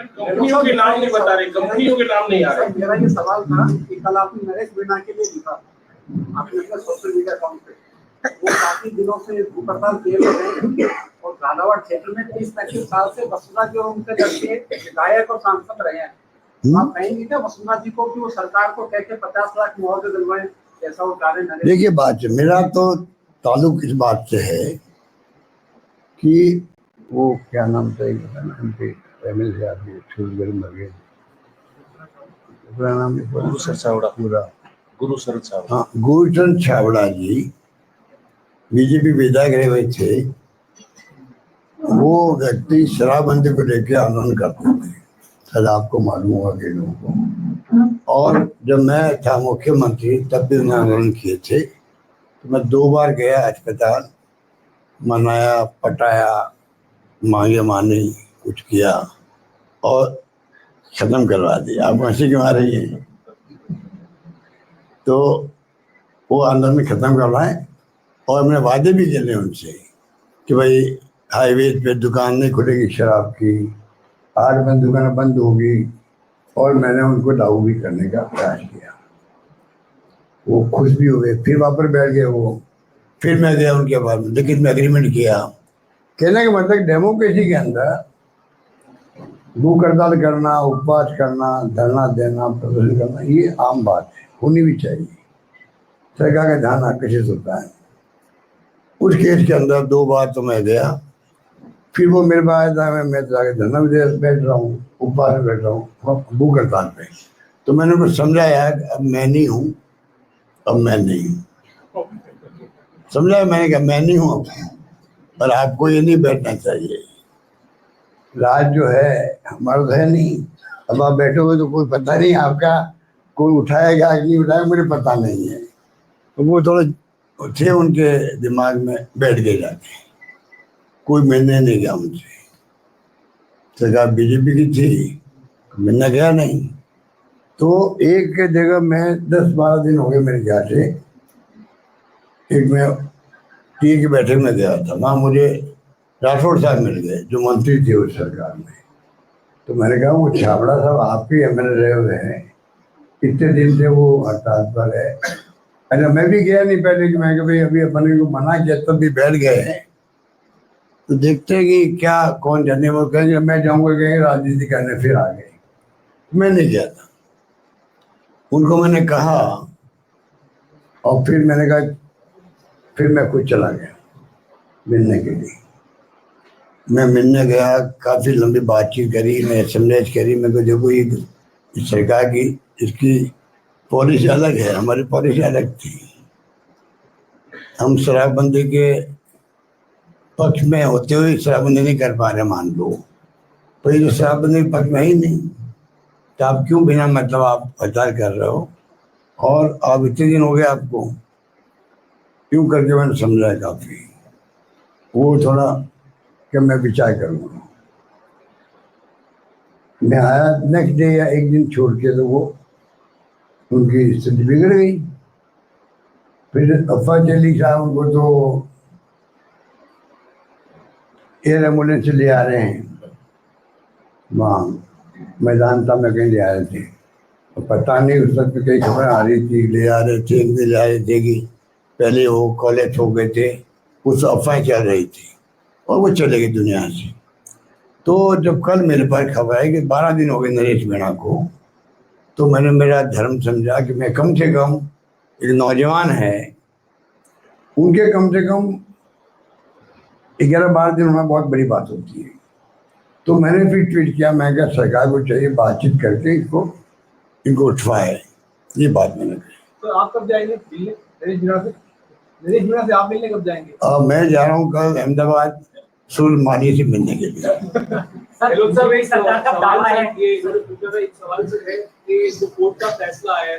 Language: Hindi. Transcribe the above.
कंपनियों के नाम नहीं बता रहे, कंपनियों के नाम नहीं आ रहे। मेरा ये सवाल था कि कल आपने नरेश मीणा के लिए लिखा, आपने अपने सोशल मीडिया अकाउंट पे, वो काफी दिनों से भूख हड़ताल किए हुए हैं और झालावाड़ क्षेत्र में 30-35 साल से वसुंधरा जी और उनके लड़के विधायक और सांसद रहे हैं। आप कहेंगे क्या वसुंधरा जी को कि वो सरकार को कह के 50 लाख मुआवजे दिलवाएं, जैसा वो कार्य नरेश? देखिए बात मेरा तो ताल्लुक इस बात से है कि वो क्या नाम था MLA आदमी छत्तीसगढ़ में गए, पूरा नाम गुरुशरण छाबड़ा। पूरा गुरुशरण छाबड़ा। हाँ, गुरुशरण छाबड़ा जी बीजेपी विधायक रहे हुए थे। वो व्यक्ति शराबबंदी को लेकर आंदोलन करते थे, शायद आपको मालूम होगा कि लोगों को। और जब मैं था मुख्यमंत्री तब भी उन्होंने आंदोलन किए थे, तो मैं 2 बार गया अस्पताल, मनाया पटाया, मांगे मानी, कुछ किया और खत्म करवा दिया। आप हंसी क्यों आ रही है? तो वो आंदोलन खत्म करवाएं और मैंने वादे भी किए उनसे कि भाई हाईवे पे दुकान नहीं खुलेगी शराब की, 8 बंद दुकानें बंद होगी, और मैंने उनको लागू भी करने का प्रयास किया। वो खुश भी हुए, फिर वापस बैठ गए वो। फिर मैं गया उनके पास, लेकिन मैं एग्रीमेंट किया। कहने का मतलब डेमोक्रेसी के अंदर भूख हड़ताल करना, उपवास करना, धरना देना, प्रदर्शन करना, ये आम बात है, होनी भी चाहिए। सरकार का ध्यान आकर्षित होता है। उस केस के अंदर 2 बार तो मैं गया, फिर वो मेरे पास आया था, मैं तो आगे धरना भी बैठ रहा हूँ, उपवास में बैठ रहा हूँ भूख हड़ताल पे। तो मैंने उनको समझाया अब मैं नहीं हूँ, अब मैं नहीं हूँ, समझाया मैंने कहा मैं नहीं हूँ अब, और आपको ये नहीं बैठना चाहिए। राज जो है हमारा तो है नहीं, अब आप बैठोगे तो कोई पता नहीं आपका, कोई उठाएगा कि नहीं उठाएगा मुझे पता नहीं है। तो वो थोड़ा थे उनके दिमाग में, बैठ गए जाके, कोई मिलने नहीं गया उनसे। सरकार बीजेपी की थी, मिलने गया नहीं। तो एक जगह मैं 10-12 दिन हो गए मेरे ख्याल से, एक मैं टी की बैठक में गया था, वहाँ मुझे राठौड़ साहब मिल गए जो मंत्री थे उस सरकार में। तो मैंने कहा वो छाबड़ा साहब आपके MLA रहे हुए हैं, इतने दिन से वो हड़ताल पर है। अच्छा मैं भी गया नहीं पहले कि मैं भाई अभी अपने को मना किया, तब भी बैठ गए हैं, तो देखते हैं कि क्या कौन जाने। वो कहेंगे मैं जाऊँगा, कहेंगे राजनीति करने, फिर आ गए। मैं नहीं गया था, उनको मैंने कहा, और फिर मैंने कहा, फिर मैं खुद चला गया मिलने के लिए। मैं मिलने गया, काफ़ी लंबी बातचीत करी, मैं समझाइश करी। मैं तो देखो ये इस सरकार की इसकी पॉलिसी अलग है, हमारी पॉलिसी अलग थी। हम शराबबंदी के पक्ष में होते हुए शराबबंदी नहीं कर पा रहे, मान लो। तो ये जो शराबबंदी के पक्ष में ही नहीं, तो आप क्यों बिना मतलब आप हड़ताल कर रहे हो? और आप इतने दिन हो गए आपको, क्यों करके मैंने समझाया काफ़ी। वो थोड़ा कि मैं विचार करूँगा। मैं आया नेक्स्ट डे या एक दिन छोड़ के, तो वो उनकी स्थिति बिगड़ गई। फिर अफवाह चली साहब उनको तो एयर एम्बुलेंस से ले आ रहे हैं, वहाँ मैदान था में कहीं ले आ रहे थे, तो पता नहीं उस वक्त कई खबर आ रही थी ले आ रहे थे, एक दिन ले आ रहे थे कि पहले वो कॉलेज हो गए थे, कुछ अफवाहें चल रही थी और वो चले गए दुनिया से। तो जब कल मेरे पास खबर आई कि 12 दिन हो गए नरेश मीणा को, तो मैंने मेरा धर्म समझा कि मैं कम से कम, एक नौजवान है, उनके कम से कम 11-12 दिन होना बहुत बड़ी बात होती है। तो मैंने फिर ट्वीट किया, मैं क्या सरकार को चाहिए बातचीत करके इनको उठवाए, ये बात मैंने कही। तो आप कब जाएंगे मिलने नरेश मीणा से? नरेश मीणा से आप मिलने कब जाएंगे? मैं जा रहा हूँ कल अहमदाबाद सुलेमानी से मिलने के लिए। सर, एक सरकार का दावा है कि एक सवाल है कि जो कोर्ट का फैसला है